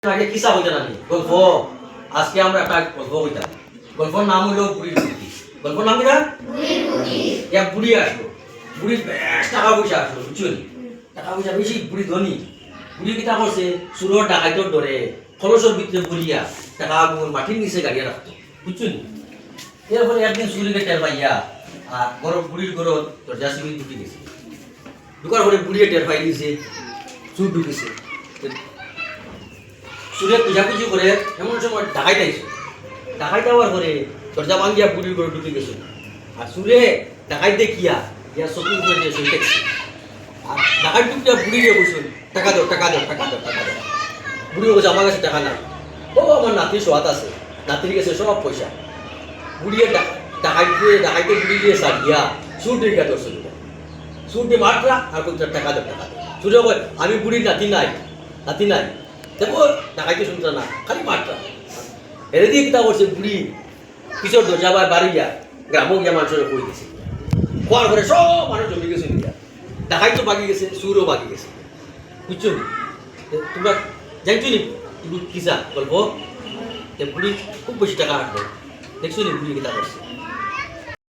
আগে কিসা হইতাম আমি গল্প আজকে আমরা একটা গল্প হইতাম গল্পের নাম হইল বুড়ির বুদ্ধি গল্পের নাম কিনা এক বুড়ি আসলো বুড়ির বেশ টাকা পয়সা আসলো বুঝছেন টাকা পয়সা বেশি বুড়ি ধনী বুড়ি কিতা করছে চুরোর ডাকাইতর ধরে খরচের ভিতরে বুড়িয়া টাকা মাটির নিচে গাড়িয়া রাখতো বুঝছেন এরপরে একদিন চুরিকে টের পাইয়া আর গরম বুড়ির ঘরত দরজা চিপি ঢুকি গেছে ঢুকার পরে বুড়িয়ে টের পাই দিয়েছে চুর ঢুকেছে চুরে পূজাপুজি করে এমন সময় ডাকাইতে আইসো ডাকাইতে হওয়ার পরে দরজা ভাঙ্গিয়া বুড়ির ঘরে ঢুকে গেছে আর চুরে ডাকাইতে দেখিয়া ইয়া চকুর করে দিয়ে শুনতেছে আর ডাকাই টুকিয়া বুড়িয়ে বসুন টাকা দাও টাকা দাও টাকা দাও টাকা দাও বুড়ি বলছে আমার কাছে টাকা নাই ও আমার নাতির সোয়াত আছে নাতির কাছে সব পয়সা বুড়িয়ে ডাকাইতে বুড়ি দিয়ে সারিয়া সুর দিয়ে গা দর্শন সুর দিয়ে মাত্রা আর বলছে টাকা দাও টাকা দাও সুরে বল আমি বুড়ির নাতি নাই দেখো ডাকাইতে শুনতো না খালি মাত্রা এর দিয়ে কিতা করছে বুড়ি পিছর দরজা বাড়িয়া গ্রামও গিয়া মানুষের কই গেছে খোয়ার ঘরে সব মানুষ জমি গেছে গিয়া ডাকাইতো বাকি গেছে সুরও বাকি গেছে বুঝছো তোমরা জানছো নি কিসা গল্প বুড়ি খুব বেশি টাকা আসবে দেখছো নি বুড়ি কিতা করছে